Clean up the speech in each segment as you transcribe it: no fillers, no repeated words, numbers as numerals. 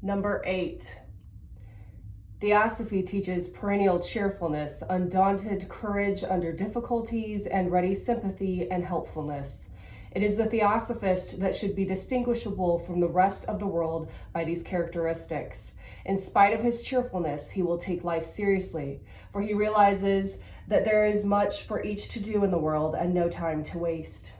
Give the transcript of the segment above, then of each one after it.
Number 8. Theosophy teaches perennial cheerfulness, undaunted courage under difficulties, and ready sympathy and helpfulness. It is the theosophist that should be distinguishable from the rest of the world by these characteristics. In spite of his cheerfulness, he will take life seriously, for he realizes that there is much for each to do in the world and no time to waste.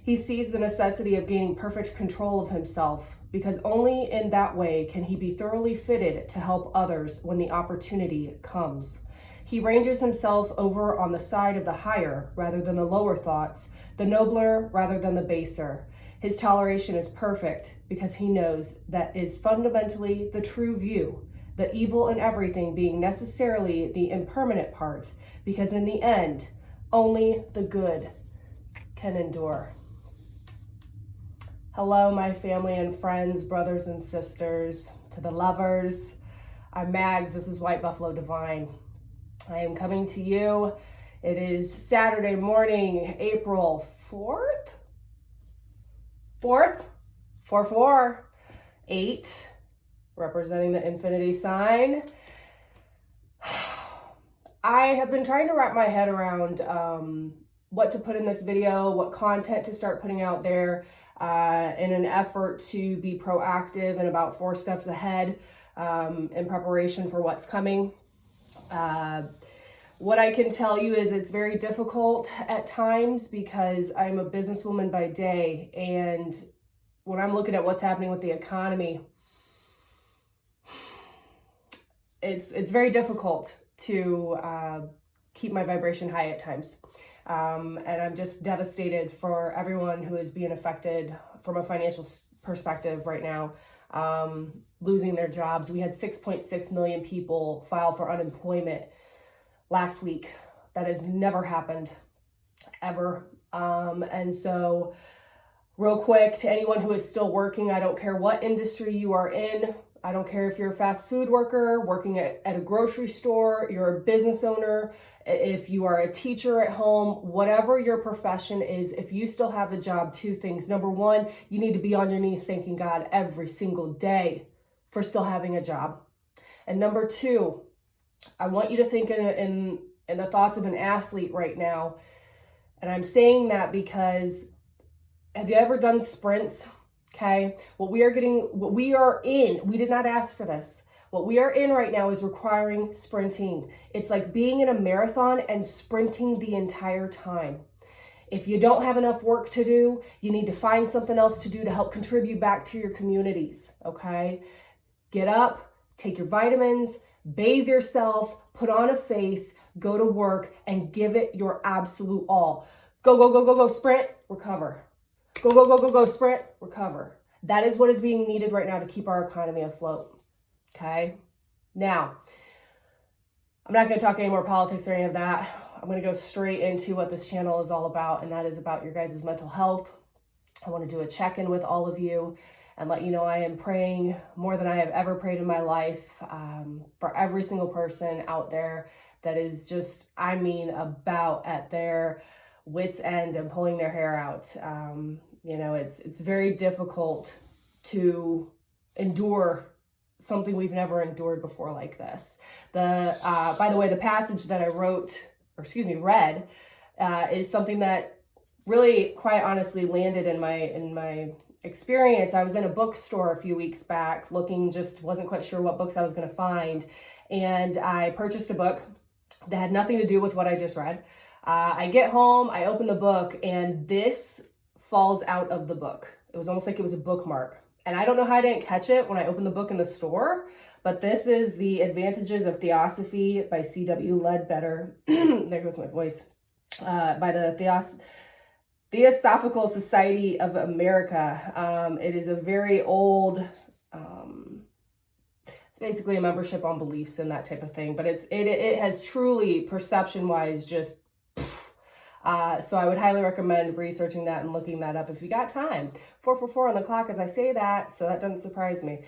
He sees the necessity of gaining perfect control of himself, because only in that way can he be thoroughly fitted to help others when the opportunity comes. He ranges himself over on the side of the higher rather than the lower thoughts, the nobler rather than the baser. His toleration is perfect because he knows that is fundamentally the true view, the evil in everything being necessarily the impermanent part, because in the end, only the good can endure. Hello, my family and friends, brothers and sisters, to the lovers. I'm Mags, this is White Buffalo Divine. I am coming to you. It is Saturday morning, April 4th? 8, representing the infinity sign. I have been trying to wrap my head around what to put in this video, what content to start putting out there in an effort to be proactive and about 4 steps ahead in preparation for what's coming. What I can tell you is it's very difficult at times because I'm a businesswoman by day, and when I'm looking at what's happening with the economy, it's very difficult to keep my vibration high at times. And I'm just devastated for everyone who is being affected from a financial perspective right now, losing their jobs. We had 6.6 million people file for unemployment last week. That has never happened, ever. And so real quick, to anyone who is still working, I don't care what industry you are in. I don't care if you're a fast food worker, working at a grocery store, you're a business owner, if you are a teacher at home, whatever your profession is, if you still have a job, 2 things. Number 1, you need to be on your knees thanking God every single day for still having a job. And number 2, I want you to think in the thoughts of an athlete right now. And I'm saying that because, have you ever done sprints? Okay, what we are in, we did not ask for this. What we are in right now is requiring sprinting. It's like being in a marathon and sprinting the entire time. If you don't have enough work to do, you need to find something else to do to help contribute back to your communities, okay? Get up, take your vitamins, bathe yourself, put on a face, go to work, and give it your absolute all. Go, go, go, go, go, sprint, recover. Go, go, go, go, go, sprint, recover. That is what is being needed right now to keep our economy afloat, okay? Now, I'm not going to talk any more politics or any of that. I'm going to go straight into what this channel is all about, and that is about your guys' mental health. I want to do a check-in with all of you and let you know I am praying more than I have ever prayed in my life for every single person out there that is just, about at their wits' end and pulling their hair out. It's very difficult to endure something we've never endured before like this. By the way, the passage that I read, is something that really, quite honestly, landed in my experience. I was in a bookstore a few weeks back wasn't quite sure what books I was going to find, and I purchased a book that had nothing to do with what I just read. I get home, I open the book, and this falls out of the book. It was almost like it was a bookmark. And I don't know how I didn't catch it when I opened the book in the store, but this is The Advantages of Theosophy by C.W. Ledbetter. There goes my voice. By the Theosophical Society of America. It is a very old, it's basically a membership on beliefs and that type of thing, but it has truly, perception-wise, just so I would highly recommend researching that and looking that up if you got time. 4:44 on the clock as I say that, so that doesn't surprise me.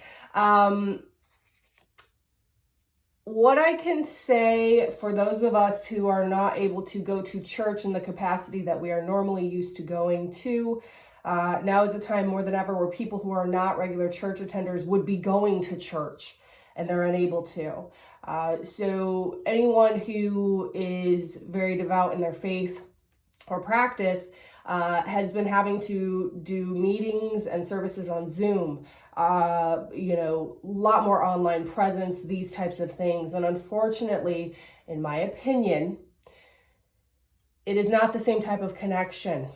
What I can say for those of us who are not able to go to church in the capacity that we are normally used to going to, Now is a time more than ever where people who are not regular church attenders would be going to church and they're unable to. So anyone who is very devout in their faith or practice has been having to do meetings and services on Zoom, a lot more online presence, these types of things. And unfortunately, in my opinion, it is not the same type of connection.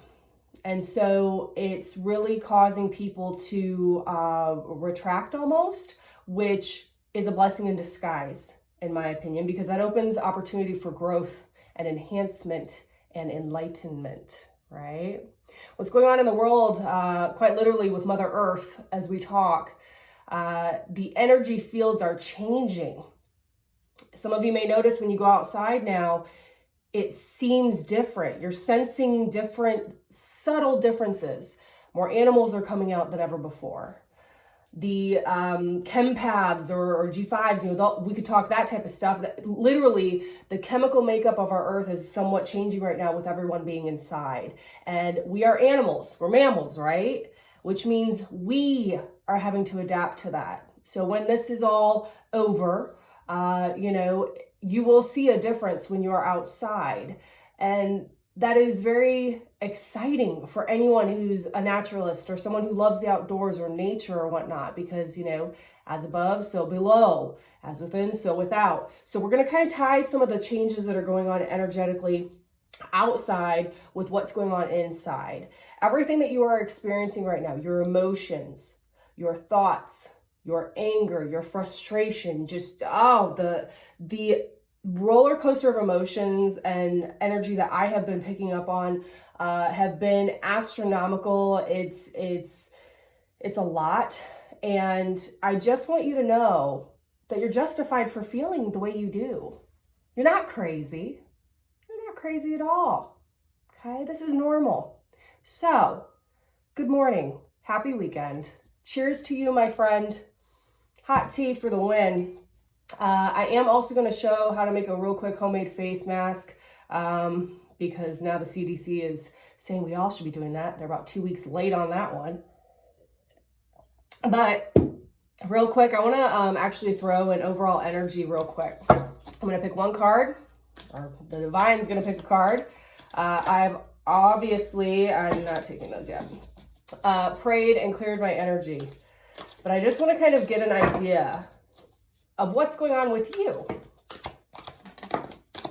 And so it's really causing people to retract almost, which is a blessing in disguise, in my opinion, because that opens opportunity for growth and enhancement and enlightenment, right? What's going on in the world, quite literally with Mother Earth as we talk, the energy fields are changing. Some of you may notice when you go outside now, it seems different. You're sensing different, subtle differences. More animals are coming out than ever before. The chem paths or G5s, we could talk that type of stuff. That literally, the chemical makeup of our earth is somewhat changing right now with everyone being inside. And we are animals, we're mammals, right? Which means we are having to adapt to that. So when this is all over, you will see a difference when you're outside. And that is very exciting for anyone who's a naturalist or someone who loves the outdoors or nature or whatnot, because, as above, so below, as within, so without. So we're going to kind of tie some of the changes that are going on energetically outside with what's going on inside. Everything that you are experiencing right now, your emotions, your thoughts, your anger, your frustration, just, the roller coaster of emotions and energy that I have been picking up on have been astronomical. It's a lot. And I just want you to know that you're justified for feeling the way you do. You're not crazy. You're not crazy at all. Okay, this is normal. So, good morning. Happy weekend. Cheers to you, my friend. Hot tea for the win. I am also going to show how to make a real quick homemade face mask because now the CDC is saying we all should be doing that. They're about 2 weeks late on that one. But real quick, I want to actually throw an overall energy real quick. I'm going to pick one card, or the Divine's going to pick a card. I'm not taking those yet, prayed and cleared my energy. But I just want to kind of get an idea of what's going on with you.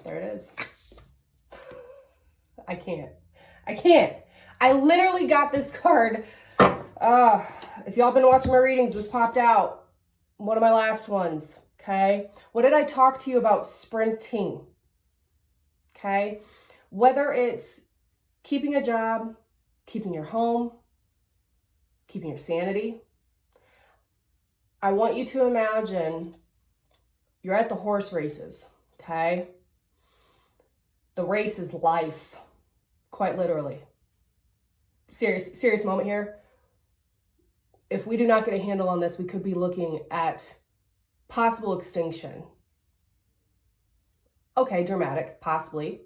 There it is. I can't. I literally got this card. If y'all been watching my readings, this popped out. One of my last ones, okay? What did I talk to you about sprinting? Okay? Whether it's keeping a job, keeping your home, keeping your sanity, I want you to imagine you're at the horse races, okay? The race is life, quite literally. Serious moment here. If we do not get a handle on this, we could be looking at possible extinction. Okay, dramatic, possibly.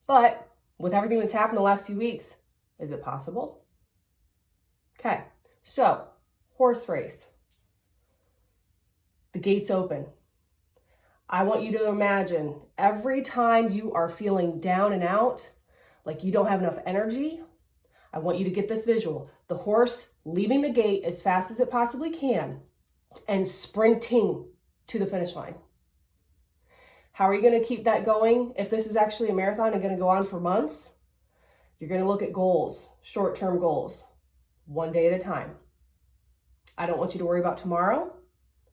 But with everything that's happened the last few weeks, is it possible? Okay, so horse race. The gates open. I want you to imagine every time you are feeling down and out, like you don't have enough energy, I want you to get this visual. The horse leaving the gate as fast as it possibly can and sprinting to the finish line. How are you going to keep that going? If this is actually a marathon and going to go on for months, you're going to look at goals, short-term goals, one day at a time. I don't want you to worry about tomorrow.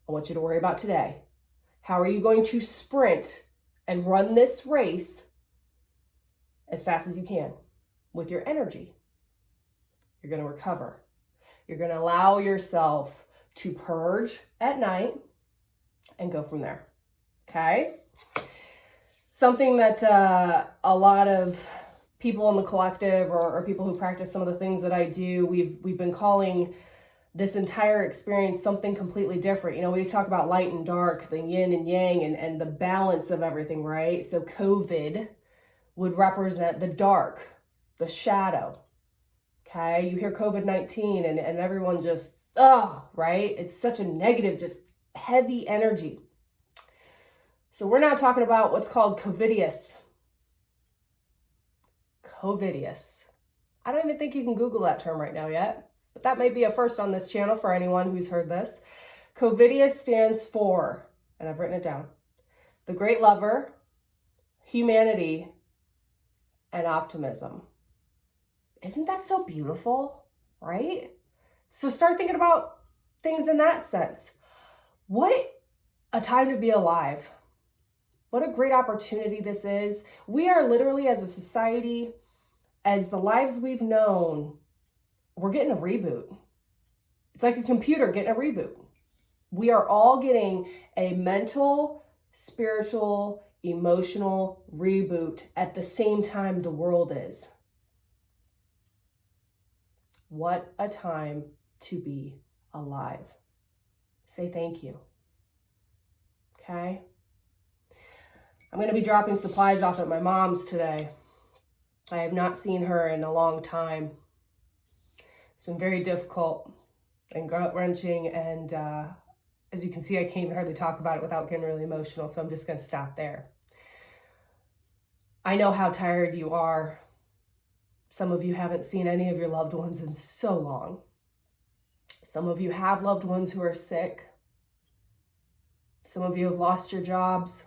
I want you to worry about today. How are you going to sprint and run this race as fast as you can with your energy? You're going to recover. You're going to allow yourself to purge at night and go from there. Okay? Something that a lot of people in the collective or people who practice some of the things that I do, we've been calling this entire experience something completely different. We always talk about light and dark, the yin and yang, and the balance of everything, right? So COVID would represent the dark, the shadow, Okay, you hear COVID-19 and everyone just, right? It's such a negative, just heavy energy. So we're now talking about what's called covidius. Covidius. I don't even think you can Google that term right now yet, but that may be a first on this channel for anyone who's heard this. Covidius stands for, and I've written it down, the great lover, humanity, and optimism. Isn't that so beautiful, right? So start thinking about things in that sense. What a time to be alive. What a great opportunity this is. We are literally, as a society, as the lives we've known, we're getting a reboot. It's like a computer getting a reboot. We are all getting a mental, spiritual, emotional reboot at the same time the world is. What a time to be alive. Say thank you. Okay? I'm going to be dropping supplies off at my mom's today. I have not seen her in a long time. It's been very difficult and gut-wrenching, and as you can see, I can't hardly talk about it without getting really emotional, so I'm just going to stop there. I know how tired you are. Some of you haven't seen any of your loved ones in so long. Some of you have loved ones who are sick. Some of you have lost your jobs.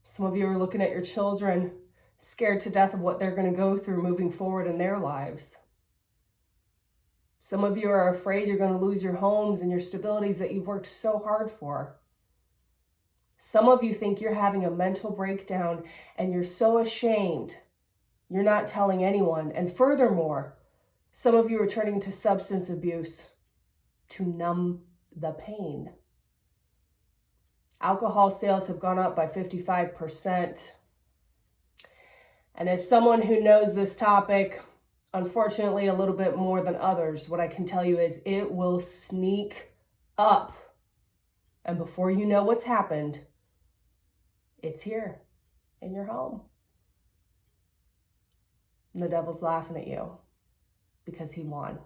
Some of you are looking at your children, scared to death of what they're going to go through moving forward in their lives. Some of you are afraid you're going to lose your homes and your stabilities that you've worked so hard for. Some of you think you're having a mental breakdown and you're so ashamed you're not telling anyone. And furthermore, some of you are turning to substance abuse to numb the pain. Alcohol sales have gone up by 55%. And as someone who knows this topic, unfortunately, a little bit more than others, what I can tell you is it will sneak up. And before you know what's happened, it's here in your home. And the devil's laughing at you because he won.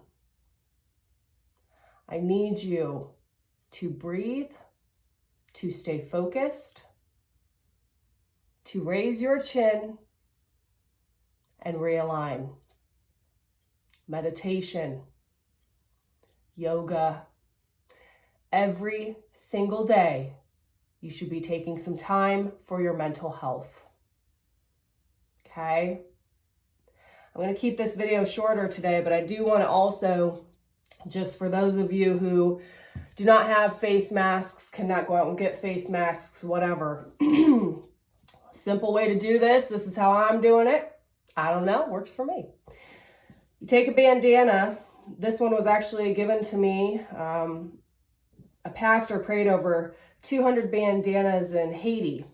I need you to breathe, to stay focused, to raise your chin and realign. Meditation, yoga. Every single day, you should be taking some time for your mental health. Okay? I'm going to keep this video shorter today, but I do want to also, just for those of you who do not have face masks, cannot go out and get face masks, whatever. Simple way to do this. This is how I'm doing it. I don't know. Works for me. You take a bandana. This one was actually given to me. A pastor prayed over 200 bandanas in Haiti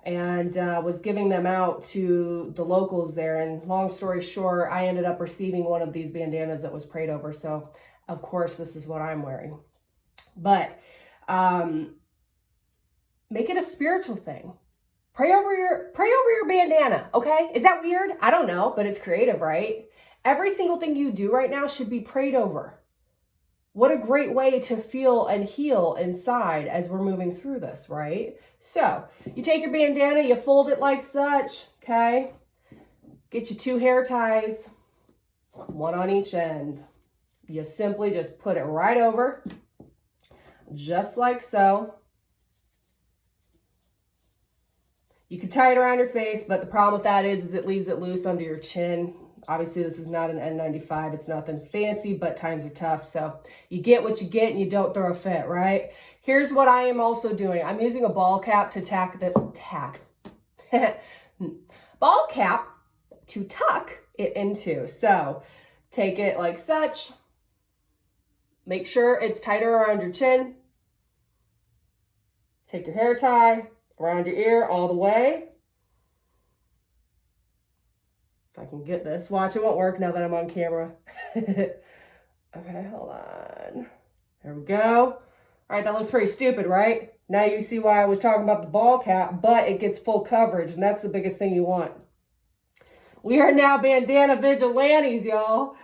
and was giving them out to the locals there. And long story short, I ended up receiving one of these bandanas that was prayed over. So, of course, this is what I'm wearing. But make it a spiritual thing. Pray over your bandana, okay? Is that weird? I don't know, but it's creative, right? Every single thing you do right now should be prayed over. What a great way to feel and heal inside as we're moving through this, right? So you take your bandana, you fold it like such, okay? Get you 2 hair ties, 1 on each end. You simply just put it right over, just like so. You can tie it around your face, but the problem with that is it leaves it loose under your chin. Obviously, this is not an N95. It's nothing fancy, but times are tough. So you get what you get and you don't throw a fit, right? Here's what I am also doing. I'm using a ball cap to ball cap to tuck it into. So take it like such. Make sure it's tighter around your chin. Take your hair tie around your ear all the way. If I can get this. Watch, it won't work now that I'm on camera. Okay, hold on. There we go. All right, that looks pretty stupid, right? Now you see why I was talking about the ball cap, but it gets full coverage, and that's the biggest thing you want. We are now bandana vigilantes, y'all.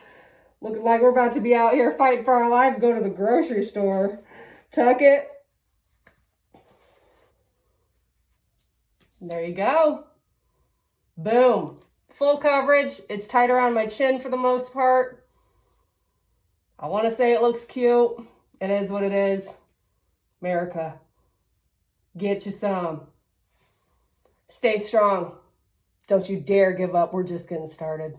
Looking like we're about to be out here fighting for our lives, go to the grocery store. Tuck it. There you go. Boom. Full coverage. It's tight around my chin for the most part. I want to say it looks cute. It is what it is. America, get you some. Stay strong. Don't you dare give up. We're just getting started.